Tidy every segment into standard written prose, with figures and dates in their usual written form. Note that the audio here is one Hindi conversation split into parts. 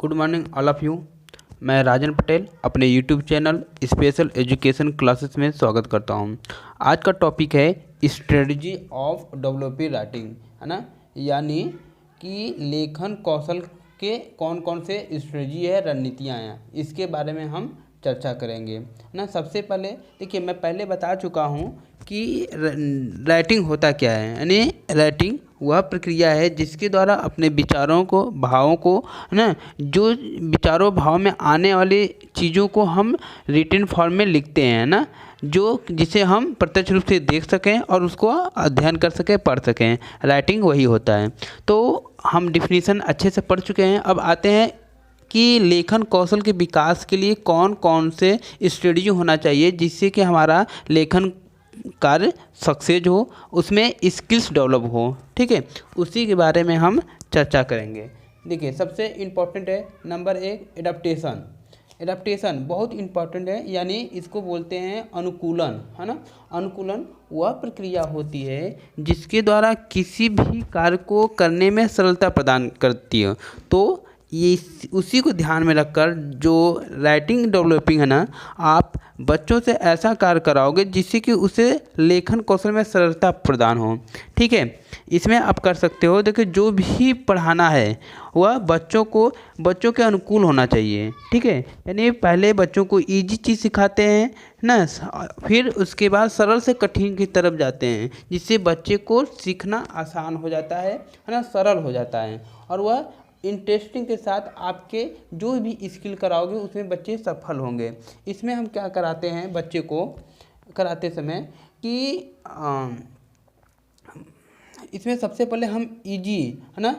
Good morning all of you. मैं राजन पटेल अपने YouTube channel special education classes में स्वागत करता हूं। आज का टॉपिक है स्ट्रेटजी ऑफ डेवलपिंग राइटिंग, है ना। यानी कि लेखन कौशल के कौन कौन से स्ट्रेटजी है, रणनीतियाँ हैं, इसके बारे में हम चर्चा करेंगे, है ना। सबसे पहले देखिए, मैं पहले बता चुका हूँ कि राइटिंग होता क्या है। यानी राइटिंग वह प्रक्रिया है जिसके द्वारा अपने विचारों को, भावों को, है ना, जो विचारों भाव में आने वाली चीज़ों को हम रिटन फॉर्म में लिखते हैं ना, जो जिसे हम प्रत्यक्ष रूप से देख सकें और उसको अध्ययन कर सकें, पढ़ सकें। राइटिंग वही होता है। तो हम डिफिनीशन अच्छे से पढ़ चुके हैं। अब आते हैं कि लेखन कौशल के विकास के लिए कौन कौन से स्ट्रेटजी होना चाहिए जिससे कि हमारा लेखन कार्य सक्सेस हो, उसमें स्किल्स डेवलप हो। ठीक है, उसी के बारे में हम चर्चा करेंगे। देखिए, सबसे इम्पोर्टेंट है नंबर 1 एडाप्टेशन। एडाप्टेशन बहुत इम्पोर्टेंट है, यानी इसको बोलते हैं अनुकूलन, है ना। अनुकूलन वह प्रक्रिया होती है जिसके द्वारा किसी भी कार्य को करने में सरलता प्रदान करती है। तो ये उसी को ध्यान में रखकर जो राइटिंग डेवलपिंग है ना, आप बच्चों से ऐसा कार्य कराओगे जिससे कि उसे लेखन कौशल में सरलता प्रदान हो। ठीक है, इसमें आप कर सकते हो। देखिए, जो भी पढ़ाना है वह बच्चों के अनुकूल होना चाहिए। ठीक है, यानी पहले बच्चों को इजी चीज़ सिखाते हैं ना, फिर उसके बाद सरल से कठिन की तरफ जाते हैं, जिससे बच्चे को सीखना आसान हो जाता है ना, सरल हो जाता है। और वह इंटरेस्टिंग के साथ आपके जो भी स्किल कराओगे उसमें बच्चे सफल होंगे। इसमें हम क्या कराते हैं बच्चे को कराते समय कि इसमें सबसे पहले हम इजी, है ना,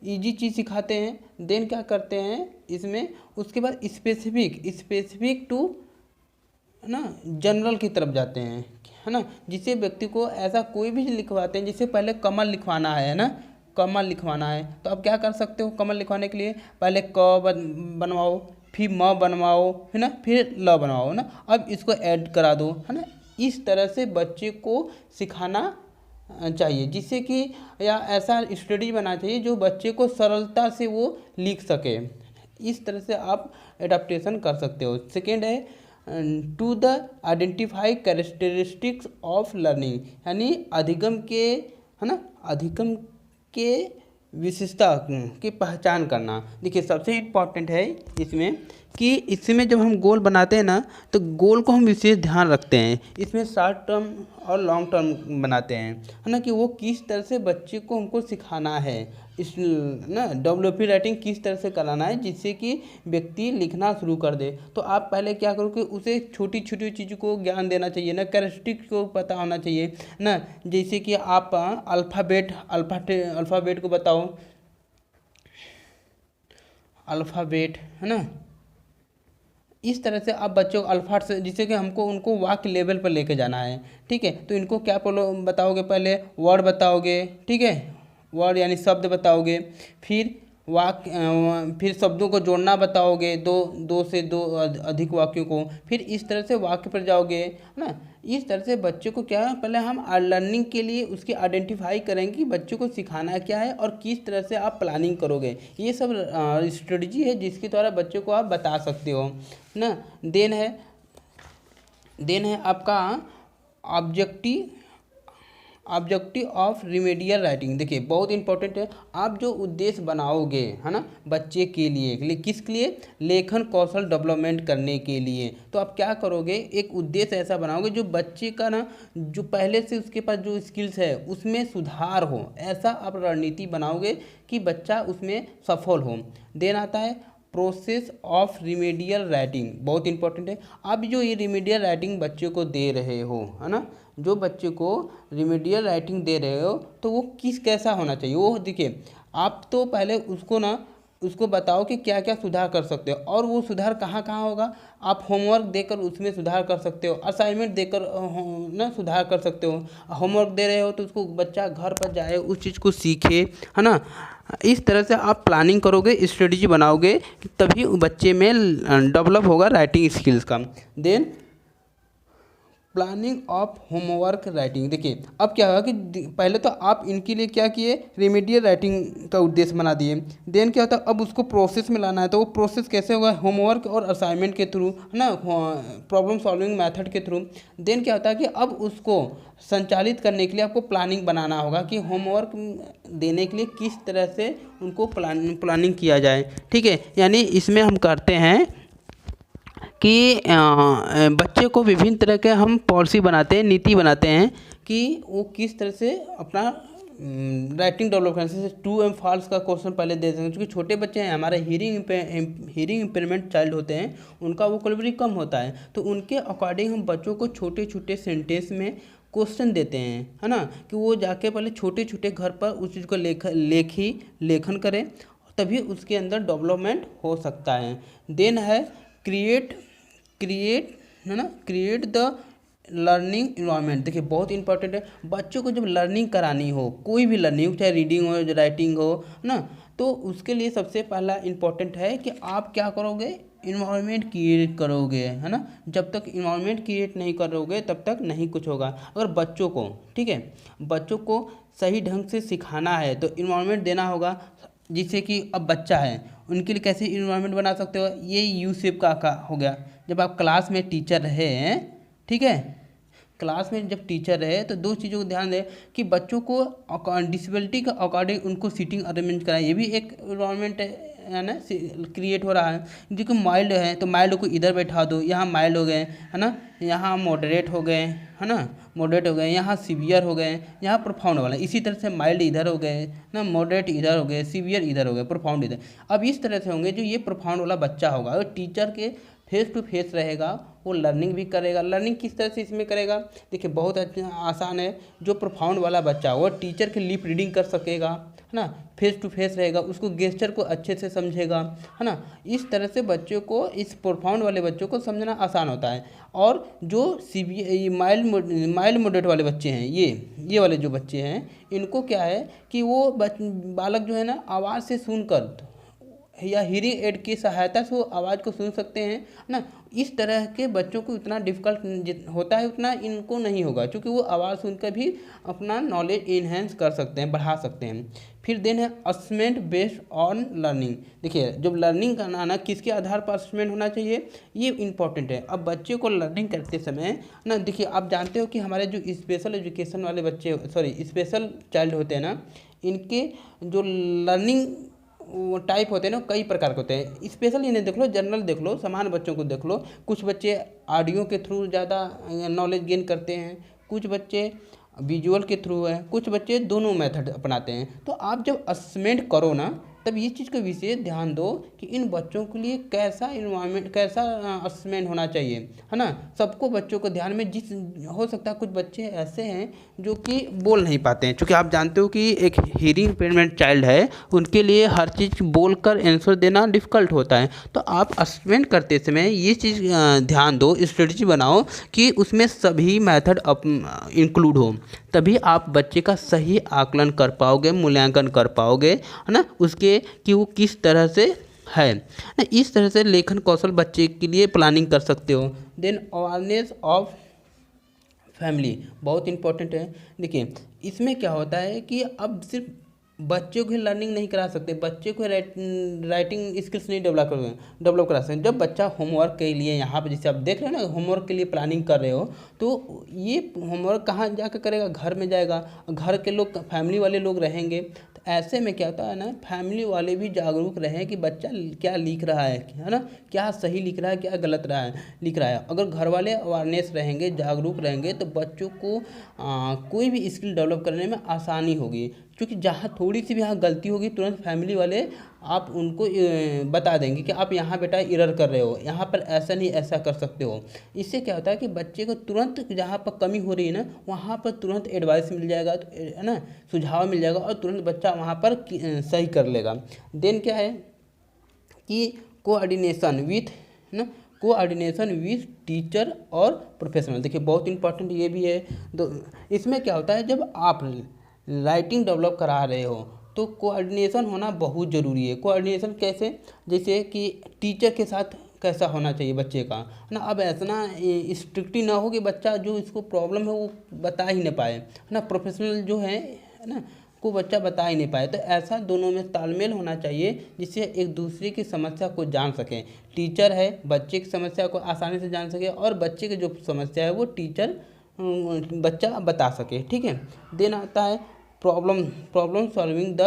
इजी चीज़ सिखाते हैं। देन क्या करते हैं इसमें, उसके बाद स्पेसिफिक टू, है ना, जनरल की तरफ जाते हैं, है ना। जिससे व्यक्ति को ऐसा कोई भी लिखवाते हैं, जिससे पहले कमल लिखवाना है ना, कमल लिखवाना है तो आप क्या कर सकते हो। कमल लिखवाने के लिए पहले क बनवाओ, फिर म बनवाओ, है ना, फिर ल बनवाओ ना, अब इसको ऐड करा दो, है ना। इस तरह से बच्चे को सिखाना चाहिए, जिससे कि या ऐसा स्टडी बनाना चाहिए जो बच्चे को सरलता से वो लिख सके। इस तरह से आप एडाप्टेशन कर सकते हो। सेकेंड है to the identify characteristics of learning, यानी अधिगम के, है ना, अधिगम के विशेषता की पहचान करना। देखिए, सबसे इम्पॉर्टेंट है इसमें कि इसमें जब हम गोल बनाते हैं ना, तो गोल को हम विशेष ध्यान रखते हैं। इसमें शॉर्ट टर्म और लॉन्ग टर्म बनाते हैं, है ना, कि वो किस तरह से बच्चे को हमको सिखाना है, इस ना डेवलपिंग राइटिंग किस तरह से कराना है जिससे कि व्यक्ति लिखना शुरू कर दे। तो आप पहले क्या करो कि उसे छोटी छोटी चीज़ों को ज्ञान देना चाहिए ना, कैरेक्टरिस्टिक को पता होना चाहिए ना। जैसे कि आप अल्फ़ाबेट को बताओ, अल्फ़ाबेट, है ना। इस तरह से आप बच्चों को अल्फा से, जिससे कि हमको उनको वाक्य लेवल पर लेके जाना है। ठीक है, तो इनको क्या बताओगे, पहले वर्ड बताओगे, ठीक है, वर्ड यानी शब्द बताओगे, फिर वाक्य, फिर शब्दों को जोड़ना बताओगे, दो से दो अधिक वाक्यों को, फिर इस तरह से वाक्य पर जाओगे ना। इस तरह से बच्चे को क्या है, पहले हम लर्निंग के लिए उसकी आइडेंटिफाई करेंगे कि बच्चे को सिखाना क्या है और किस तरह से आप प्लानिंग करोगे। ये सब स्ट्रेटजी है जिसके द्वारा बच्चे को आप बता सकते हो ना। देन है आपका ऑब्जेक्टिव ऑफ रिमेडियल राइटिंग। देखिए, बहुत इंपॉर्टेंट है। आप जो उद्देश्य बनाओगे, है ना, बच्चे के लिए किसके लिए, लेखन कौशल डेवलपमेंट करने के लिए, तो आप क्या करोगे, एक उद्देश्य ऐसा बनाओगे जो बच्चे का ना, जो पहले से उसके पास जो स्किल्स है उसमें सुधार हो। ऐसा आप रणनीति बनाओगे कि बच्चा उसमें सफल हो। देन आता है प्रोसेस ऑफ रिमेडियल राइटिंग, बहुत इंपॉर्टेंट है। आप जो ये रिमेडियल राइटिंग बच्चे को दे रहे हो, है ना, जो बच्चे को रिमेडियल राइटिंग दे रहे हो, तो वो कैसा होना चाहिए। वो देखिए, आप तो पहले उसको बताओ कि क्या क्या सुधार कर सकते हो, और वो सुधार कहाँ कहाँ होगा। आप होमवर्क देकर उसमें सुधार कर सकते हो, असाइनमेंट देकर ना सुधार कर सकते हो। होमवर्क दे रहे हो तो उसको बच्चा घर पर जाए, उस चीज़ को सीखे, है ना। इस तरह से आप प्लानिंग करोगे, स्ट्रेटजी बनाओगे, तभी बच्चे में डेवलप होगा राइटिंग स्किल्स का। Then planning of homework writing. देखिए अब क्या होगा कि पहले तो आप इनके लिए क्या किए, रेमेडियल राइटिंग का उद्देश्य बना दिए। देन क्या होता है, अब उसको प्रोसेस में लाना है, तो वो प्रोसेस कैसे होगा, होमवर्क और असाइनमेंट के थ्रू, है ना, प्रॉब्लम सॉल्विंग मेथड के थ्रू। देन क्या होता है कि अब उसको संचालित करने के लिए आपको प्लानिंग बनाना होगा कि होमवर्क देने के लिए किस तरह से उनको प्लानिंग किया जाए। ठीक है, यानी इसमें हम करते हैं कि बच्चे को विभिन्न तरह के हम पॉलिसी बनाते हैं, नीति बनाते हैं कि वो किस तरह से अपना राइटिंग डेवलप करने से ट्रू एंड फॉल्स का क्वेश्चन पहले दे देंगे, क्योंकि छोटे बच्चे हैं हमारे हीरिंग इम्पेयरमेंट चाइल्ड होते हैं, उनका वोकैबुलरी कम होता है, तो उनके अकॉर्डिंग हम बच्चों को छोटे छोटे सेंटेंस में क्वेश्चन देते हैं, है ना, कि वो जाके पहले छोटे छोटे घर पर उस चीज़ को लेखन करें, तभी उसके अंदर डेवलपमेंट हो सकता है। देन है क्रिएट है ना, क्रिएट द लर्निंग इन्वायरमेंट। देखिए बहुत इंपॉर्टेंट है, बच्चों को जब लर्निंग करानी हो, कोई भी लर्निंग, चाहे रीडिंग हो, राइटिंग हो, है ना, तो उसके लिए सबसे पहला इंपॉर्टेंट है कि आप क्या करोगे, इन्वायरमेंट क्रिएट करोगे, है ना। जब तक इन्वायरमेंट क्रिएट नहीं करोगे तब तक नहीं कुछ होगा। अगर बच्चों को, ठीक है, बच्चों को सही ढंग से सिखाना है तो इन्वायरमेंट देना होगा, जिससे कि अब बच्चा है उनके लिए कैसे इन्वायरमेंट बना सकते हो, ये यू शेप का हो गया। जब आप क्लास में टीचर रहे, ठीक है, क्लास में जब टीचर रहे तो दो चीज़ों को ध्यान दें कि बच्चों को डिसेबिलिटी के अकॉर्डिंग उनको सीटिंग अरेंज कराएं, ये भी एक इन्वायरमेंट है ना क्रिएट हो रहा है। जो माइल्ड है तो माइल्ड को इधर बैठा दो, यहाँ माइल्ड हो गए, है ना, यहाँ मॉडरेट हो गए, है ना, मॉडरेट हो गए, यहाँ सीवियर हो गए, यहाँ प्रोफाउंड वाला, इसी तरह से माइल्ड इधर हो गए ना, मॉडरेट इधर हो गए, सीवियर इधर हो गए, प्रोफाउंड इधर। अब इस तरह से होंगे, जो ये प्रोफाउंड वाला बच्चा होगा वो टीचर के फेस टू फेस रहेगा, वो लर्निंग भी करेगा। लर्निंग किस तरह से इसमें करेगा, देखिए बहुत आसान है। जो प्रोफाउंड वाला बच्चा वो टीचर के लिप रीडिंग कर सकेगा, है ना, फेस टू फेस रहेगा, उसको गेस्चर को अच्छे से समझेगा, है ना। इस तरह से बच्चों को, इस प्रोफाउंड वाले बच्चों को समझना आसान होता है। और जो माइल्ड मॉडरेट वाले बच्चे हैं, ये वाले जो बच्चे हैं, इनको क्या है कि वो बालक जो है ना आवाज़ से सुनकर या हीरिंग एड की सहायता से वो आवाज़ को सुन सकते हैं ना। इस तरह के बच्चों को इतना डिफ़िकल्ट होता है उतना इनको नहीं होगा, क्योंकि वो आवाज़ सुनकर भी अपना नॉलेज इन्हेंस कर सकते हैं, बढ़ा सकते हैं। फिर देन है असेसमेंट बेस्ड ऑन लर्निंग। देखिए जब लर्निंग करना ना, किसके आधार पर असेसमेंट होना चाहिए, ये इंपॉर्टेंट है। अब बच्चे को लर्निंग करते समय ना, देखिए आप जानते हो कि हमारे जो स्पेशल एजुकेशन वाले बच्चे, स्पेशल चाइल्ड होते हैं ना, इनके जो लर्निंग टाइप होते हैं ना, कई प्रकार के होते हैं। स्पेशल इन्हें देख लो, जनरल देख लो, सामान्य बच्चों को देख लो। कुछ बच्चे ऑडियो के थ्रू ज़्यादा नॉलेज गेन करते हैं, कुछ बच्चे विजुअल के थ्रू है, कुछ बच्चे दोनों मेथड अपनाते हैं। तो आप जब असेसमेंट करो ना, तब ये चीज़ का विशेष ध्यान दो कि इन बच्चों के लिए कैसा इन्वायरमेंट, कैसा असेसमेंट होना चाहिए, है ना। सबको बच्चों को ध्यान में, जिस हो सकता है कुछ बच्चे ऐसे हैं जो कि बोल नहीं पाते हैं, क्योंकि आप जानते हो कि एक हीरिंग इम्पेयरमेंट चाइल्ड है, उनके लिए हर चीज़ बोलकर आंसर देना डिफ़िकल्ट होता है। तो आप असेसमेंट करते समय ये चीज़ ध्यान दो, स्ट्रेटजी बनाओ कि उसमें सभी मेथड इंक्लूड हो, तभी आप बच्चे का सही आकलन कर पाओगे, मूल्यांकन कर पाओगे, है ना, उसके कि वो किस तरह से है ना। इस तरह से लेखन कौशल बच्चे के लिए प्लानिंग कर सकते हो। देन अवेयरनेस ऑफ फैमिली बहुत इंपॉर्टेंट है। देखिए इसमें क्या होता है कि अब सिर्फ बच्चों को लर्निंग नहीं करा सकते, बच्चे को राइटिंग स्किल्स नहीं डेवलप करा सकते। जब बच्चा होमवर्क के लिए, यहाँ पर जैसे आप देख रहे हो ना, होमवर्क के लिए प्लानिंग कर रहे हो, तो ये होमवर्क कहाँ जाकर करेगा, घर में जाएगा, घर के लोग, फैमिली वाले लोग रहेंगे। तो ऐसे में क्या होता है ना, फैमिली वाले भी जागरूक रहें कि बच्चा क्या लिख रहा है ना, क्या सही लिख रहा है, क्या गलत लिख रहा है। अगर घर वाले अवेयरनेस रहेंगे, जागरूक रहेंगे, तो बच्चों को कोई भी स्किल डेवलप करने में आसानी होगी। क्योंकि जहाँ थोड़ी सी भी यहाँ गलती होगी, तुरंत फैमिली वाले आप उनको बता देंगे कि आप यहाँ बेटा एरर कर रहे हो, यहाँ पर ऐसा नहीं ऐसा कर सकते हो। इससे क्या होता है कि बच्चे को तुरंत जहाँ पर कमी हो रही है ना, वहाँ पर तुरंत एडवाइस मिल जाएगा, तो है ना, सुझाव मिल जाएगा, और तुरंत बच्चा वहाँ पर सही कर लेगा। देन क्या है कि कोऑर्डिनेशन विथ टीचर और प्रोफेशनल। देखिए बहुत इंपॉर्टेंट ये भी है। इसमें क्या होता है, जब आप राइटिंग डेवलप करा रहे हो, तो कोऑर्डिनेशन होना बहुत ज़रूरी है। कोऑर्डिनेशन कैसे, जैसे कि टीचर के साथ कैसा होना चाहिए बच्चे का, है ना। अब ऐसा ना स्ट्रिक्टली ना हो कि बच्चा जो इसको प्रॉब्लम है वो बता ही नहीं पाए, है ना। प्रोफेशनल जो है ना, को बच्चा बता ही नहीं पाए। तो ऐसा दोनों में तालमेल होना चाहिए जिससे एक दूसरे की समस्या को जान सकें। टीचर है बच्चे की समस्या को आसानी से जान सके और बच्चे की जो समस्या है वो टीचर बच्चा बता सके, ठीक है। देन आता है प्रॉब्लम सॉल्विंग द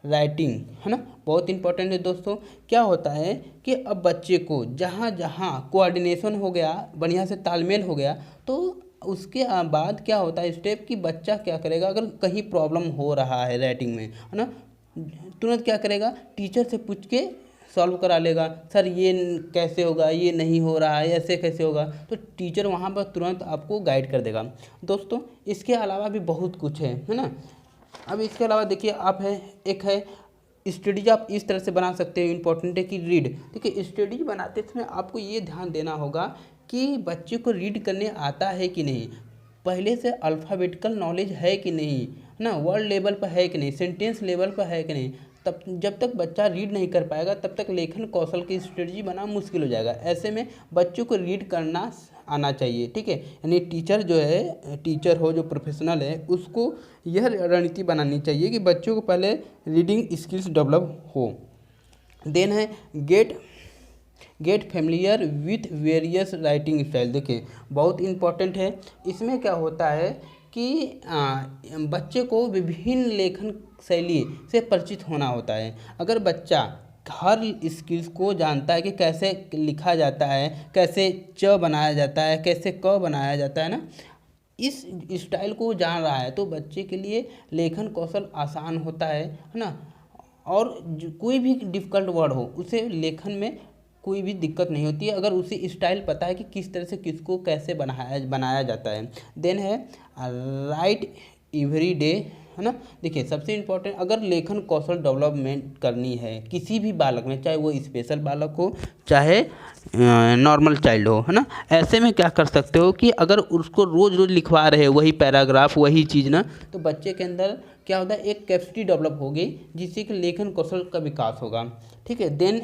राइटिंग, है ना, बहुत इंपॉर्टेंट है दोस्तों। क्या होता है कि अब बच्चे को जहाँ जहाँ कोऑर्डिनेशन हो गया, बढ़िया से तालमेल हो गया, तो उसके बाद क्या होता है स्टेप कि बच्चा क्या करेगा, अगर कहीं प्रॉब्लम हो रहा है राइटिंग में, है ना, तुरंत क्या करेगा, टीचर से पूछ के सॉल्व करा लेगा। सर ये कैसे होगा, ये नहीं हो रहा है, ऐसे कैसे होगा, तो टीचर वहाँ पर तुरंत आपको गाइड कर देगा दोस्तों। इसके अलावा भी बहुत कुछ है ना। अब इसके अलावा देखिए आप है, एक है स्टडीज आप इस तरह से बना सकते हैं, इंपॉर्टेंट है कि रीड। देखिए स्टडीज बनाते समय आपको ये ध्यान देना होगा कि बच्चे को रीड करने आता है कि नहीं, पहले से अल्फ़ाबेटिकल नॉलेज है कि नहीं, है ना, वर्ड लेवल पर है कि नहीं, सेंटेंस लेवल पर है कि नहीं। तब जब तक बच्चा रीड नहीं कर पाएगा तब तक लेखन कौशल की स्ट्रेटजी बनाना मुश्किल हो जाएगा। ऐसे में बच्चों को रीड करना आना चाहिए, ठीक है। यानी टीचर जो है, टीचर हो जो प्रोफेशनल है, उसको यह रणनीति बनानी चाहिए कि बच्चों को पहले रीडिंग स्किल्स डेवलप हो। देन है get familiar with various writing style. देखिए बहुत इंपॉर्टेंट है। इसमें क्या होता है कि बच्चे को विभिन्न लेखन शैली से परिचित होना होता है। अगर बच्चा हर स्किल्स को जानता है कि कैसे लिखा जाता है, कैसे च बनाया जाता है, कैसे क बनाया जाता है ना, इस स्टाइल को जान रहा है, तो बच्चे के लिए लेखन कौशल आसान होता है ना। और कोई भी डिफ़िकल्ट वर्ड हो उसे लेखन में कोई भी दिक्कत नहीं होती है, अगर उसे स्टाइल पता है कि किस तरह से किसको कैसे बनाया जाता है। देन है राइट एवरी डे, है ना। देखिए सबसे इम्पोर्टेंट, अगर लेखन कौशल डेवलपमेंट करनी है किसी भी बालक में, चाहे वो स्पेशल बालक हो चाहे नॉर्मल चाइल्ड हो, है ना, ऐसे में क्या कर सकते हो कि अगर उसको रोज़ रोज़ लिखवा रहे वही पैराग्राफ वही चीज़ ना, तो बच्चे के अंदर क्या होता है, एक कैपेसिटी डेवलप होगी जिससे कि लेखन कौशल का विकास होगा, ठीक है। Then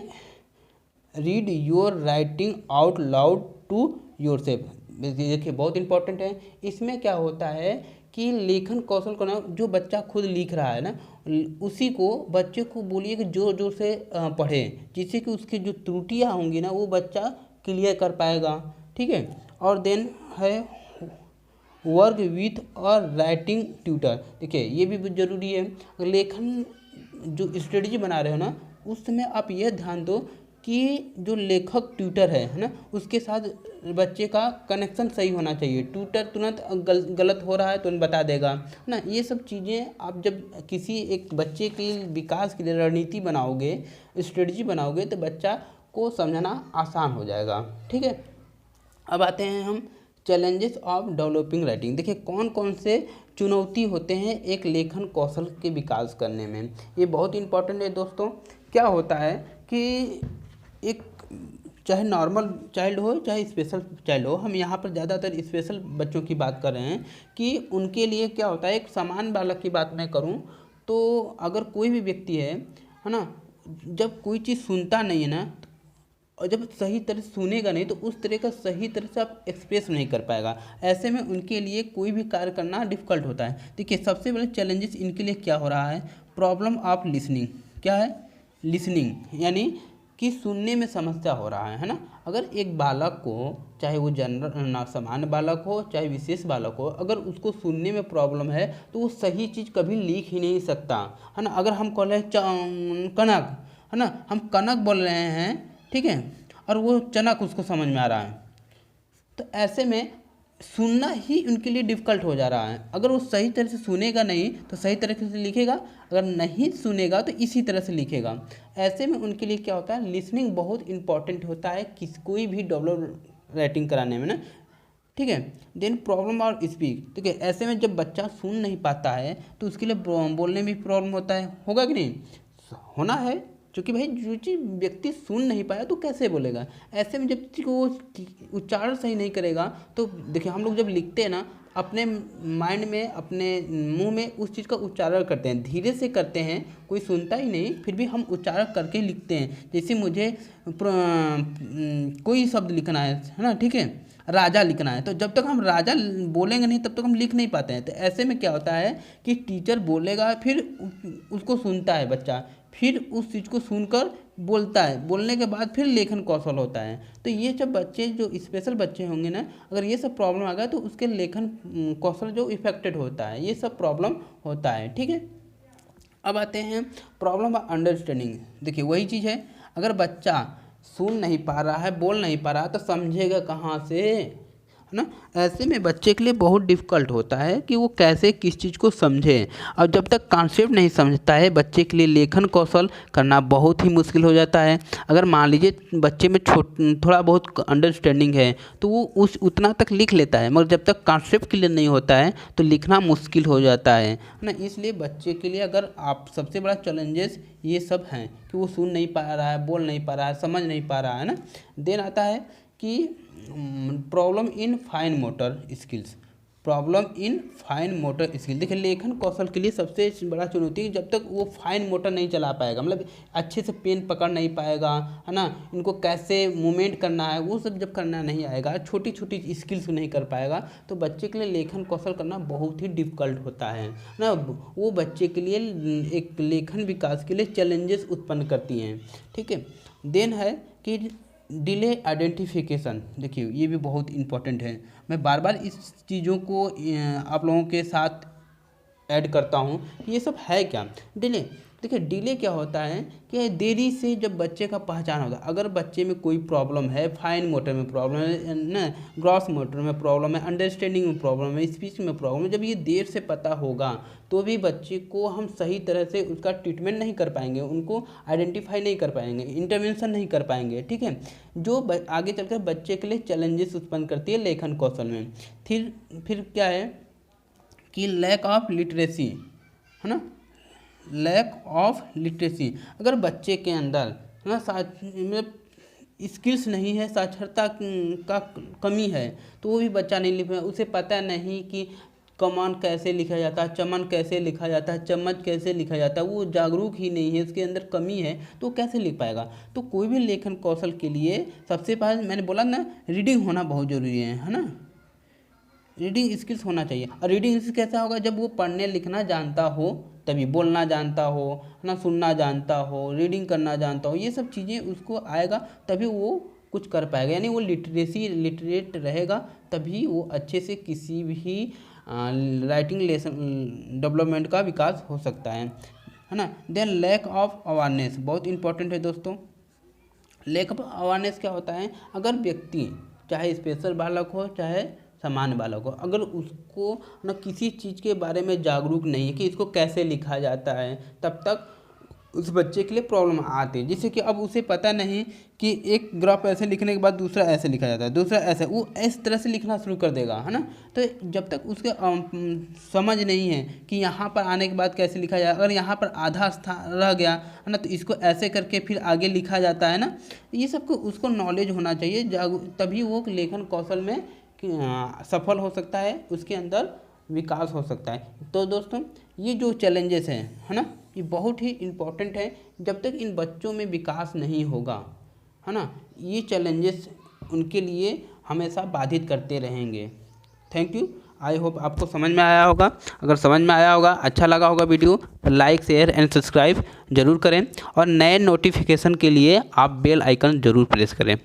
read your writing out loud to yourself. देखिए बहुत इंपॉर्टेंट है। इसमें क्या होता है कि लेखन कौशल को ना, जो बच्चा खुद लिख रहा है ना, उसी को बच्चे को बोलिए कि जोर जोर से पढ़े, जिससे कि उसकी जो त्रुटियाँ होंगी ना वो बच्चा क्लियर कर पाएगा, ठीक है। और देन है वर्क विथ और राइटिंग ट्यूटर। देखिए ये भी बहुत ज़रूरी है। लेखन जो स्ट्रेटजी बना रहे हो ना, उस समय आप यह ध्यान दो कि जो लेखक ट्यूटर है ना, उसके साथ बच्चे का कनेक्शन सही होना चाहिए। ट्यूटर तुरंत गलत हो रहा है तो बता देगा ना। ये सब चीज़ें आप जब किसी एक बच्चे के विकास के लिए रणनीति बनाओगे, स्ट्रेटजी बनाओगे, तो बच्चा को समझना आसान हो जाएगा, ठीक है। अब आते हैं हम चैलेंजेस ऑफ डेवलपिंग राइटिंग। देखिए कौन कौन से चुनौती होते हैं एक लेखन कौशल के विकास करने में, ये बहुत इंपॉर्टेंट है दोस्तों। क्या होता है कि एक चाहे नॉर्मल चाइल्ड हो चाहे स्पेशल चाइल्ड हो, हम यहाँ पर ज़्यादातर स्पेशल बच्चों की बात कर रहे हैं कि उनके लिए क्या होता है, एक समान बालक की बात मैं करूँ तो अगर कोई भी व्यक्ति है ना, जब कोई चीज़ सुनता नहीं है ना, और जब सही तरह से सुनेगा नहीं तो उस तरह का सही तरह से आप एक्सप्रेस नहीं कर पाएगा। ऐसे में उनके लिए कोई भी कार्य करना डिफ़िकल्ट होता है। देखिए सबसे बड़े चैलेंजेस इनके लिए क्या हो रहा है, प्रॉब्लम ऑफ लिसनिंग। क्या है, लिसनिंग, यानी कि सुनने में समस्या हो रहा है ना। अगर एक बालक को, चाहे वो जनरल सामान्य बालक हो चाहे विशेष बालक हो, अगर उसको सुनने में प्रॉब्लम है तो वो सही चीज़ कभी लिख ही नहीं सकता, है ना। अगर हम कह रहे हैं कनक, है ना, हम कनक बोल रहे हैं, ठीक है, और वो चनक उसको समझ में आ रहा है, तो ऐसे में सुनना ही उनके लिए डिफ़िकल्ट हो जा रहा है। अगर वो सही तरह से सुनेगा नहीं तो सही तरीके से लिखेगा, अगर नहीं सुनेगा तो इसी तरह से लिखेगा। ऐसे में उनके लिए क्या होता है, लिसनिंग बहुत इंपॉर्टेंट होता है कोई भी डेवलप राइटिंग कराने में ना, ठीक है। देन प्रॉब्लम और स्पीक। ठीक है, ऐसे में जब बच्चा सुन नहीं पाता है तो उसके लिए बोलने में भी प्रॉब्लम होता है, होगा कि नहीं, होना है, क्योंकि भाई जो चीज़ व्यक्ति सुन नहीं पाया तो कैसे बोलेगा। ऐसे में जब वो उच्चारण सही नहीं करेगा तो देखिए हम लोग जब लिखते हैं ना, अपने माइंड में, अपने मुंह में उस चीज़ का उच्चारण करते हैं, धीरे से करते हैं, कोई सुनता ही नहीं, फिर भी हम उच्चारण करके लिखते हैं। जैसे मुझे कोई शब्द लिखना है ना, ठीक है, राजा लिखना है, तो जब तक हम राजा बोलेंगे नहीं तब तक हम लिख नहीं पाते हैं। तो ऐसे में क्या होता है कि टीचर बोलेगा, फिर उसको सुनता है बच्चा, फिर उस चीज़ को सुनकर बोलता है, बोलने के बाद फिर लेखन कौशल होता है। तो ये सब बच्चे जो स्पेशल बच्चे होंगे ना, अगर ये सब प्रॉब्लम आ गया तो उसके लेखन कौशल जो इफेक्टेड होता है, ये सब प्रॉब्लम होता है, ठीक है। अब आते हैं प्रॉब्लम ऑफ अंडरस्टैंडिंग। देखिए वही चीज़ है, अगर बच्चा सुन नहीं पा रहा है, बोल नहीं पा रहा है, तो समझेगा कहाँ से, है ना। ऐसे में बच्चे के लिए बहुत डिफ़िकल्ट होता है कि वो कैसे किस चीज़ को समझे। और जब तक कॉन्सेप्ट नहीं समझता है, बच्चे के लिए लेखन कौशल करना बहुत ही मुश्किल हो जाता है। अगर मान लीजिए बच्चे में थोड़ा बहुत अंडरस्टैंडिंग है तो वो उतना तक लिख लेता है, मगर जब तक कॉन्सेप्ट क्लियर नहीं होता है तो लिखना मुश्किल हो जाता है ना। इसलिए बच्चे के लिए अगर आप सबसे बड़ा चैलेंजेस ये सब हैं कि वो सुन नहीं पा रहा है, बोल नहीं पा रहा है, समझ नहीं पा रहा है ना। देन आता है कि problem in fine motor skills. Problem in fine motor skill, देखिए लेखन कौशल के लिए सबसे बड़ा चुनौती है जब तक वो फाइन मोटर नहीं चला पाएगा, मतलब अच्छे से पेन पकड़ नहीं पाएगा, है ना, इनको कैसे मूवमेंट करना है वो सब जब करना नहीं आएगा, छोटी छोटी स्किल्स नहीं कर पाएगा, तो बच्चे के लिए लेखन कौशल करना बहुत ही डिफ़िकल्ट होता है ना। वो बच्चे के लिए एक लेखन विकास के लिए चैलेंजेस उत्पन्न करती हैं, ठीक है। देन है कि डिले आइडेंटिफिकेशन। देखिए ये भी बहुत इम्पोर्टेंट है, मैं बार बार इस चीज़ों को आप लोगों के साथ ऐड करता हूँ कि ये सब है क्या। डिले, देखिए डिले क्या होता है कि देरी से जब बच्चे का पहचान होता है, अगर बच्चे में कोई प्रॉब्लम है, फाइन मोटर में प्रॉब्लम है ना, ग्रॉस मोटर में प्रॉब्लम है, अंडरस्टैंडिंग में प्रॉब्लम है, स्पीच में प्रॉब्लम है, जब ये देर से पता होगा तो भी बच्चे को हम सही तरह से उसका ट्रीटमेंट नहीं कर पाएंगे, उनको आइडेंटिफाई नहीं कर पाएंगे, इंटरवेंशन नहीं कर पाएंगे, ठीक है, जो आगे चलकर बच्चे के लिए चैलेंजेस उत्पन्न करती है लेखन कौशल में। फिर क्या है कि लैक ऑफ लिटरेसी, है ना, लैक ऑफ लिटरेसी। अगर बच्चे के अंदर ना मतलब स्किल्स नहीं है, साक्षरता का कमी है, तो वो भी बच्चा नहीं लिख पाएगा, उसे पता नहीं कि कमान कैसे लिखा जाता है, चमन कैसे लिखा जाता है, चम्मच कैसे लिखा जाता है, वो जागरूक ही नहीं है, उसके अंदर कमी है, तो कैसे लिख पाएगा। तो कोई भी लेखन कौशल के लिए सबसे पहले मैंने बोला ना, रीडिंग होना बहुत ज़रूरी है ना, रीडिंग स्किल्स होना चाहिए। और रीडिंग स्किल्स कैसा होगा, जब वो पढ़ने लिखना जानता हो, तभी बोलना जानता हो, है ना, सुनना जानता हो, रीडिंग करना जानता हो, ये सब चीज़ें उसको आएगा तभी वो कुछ कर पाएगा, यानी वो लिटरेट रहेगा, तभी वो अच्छे से किसी भी राइटिंग लेसन डेवलपमेंट का विकास हो सकता है ना। देन लैक ऑफ अवेयरनेस बहुत इंपॉर्टेंट है दोस्तों। लैक ऑफ अवेयरनेस क्या होता है, अगर व्यक्ति चाहे स्पेशल बालक हो चाहे सामान्य बालक हो, अगर उसको ना किसी चीज़ के बारे में जागरूक नहीं है कि इसको कैसे लिखा जाता है, तब तक उस बच्चे के लिए प्रॉब्लम आती है। जैसे कि अब उसे पता नहीं कि एक ग्राफ ऐसे लिखने के बाद दूसरा ऐसे लिखा जाता है, दूसरा ऐसे, वो इस तरह से लिखना शुरू कर देगा, है ना। तो जब तक उसके समझ नहीं है कि यहाँ पर आने के बाद कैसे लिखा जाए, अगर यहाँ पर आधा स्थान रह गया है ना, तो इसको ऐसे करके फिर आगे लिखा जाता है ना, ये सब को उसको नॉलेज होना चाहिए, तभी वो लेखन कौशल में सफल हो सकता है, उसके अंदर विकास हो सकता है। तो दोस्तों ये जो चैलेंजेस हैं, है ना, ये बहुत ही इम्पोर्टेंट है। जब तक इन बच्चों में विकास नहीं होगा, है ना, ये चैलेंजेस उनके लिए हमेशा बाधित करते रहेंगे। थैंक यू, आई होप आपको समझ में आया होगा। अगर समझ में आया होगा, अच्छा लगा होगा वीडियो, तो लाइक शेयर एंड सब्सक्राइब जरूर करें, और नए नोटिफिकेशन के लिए आप बेल आइकन ज़रूर प्रेस करें।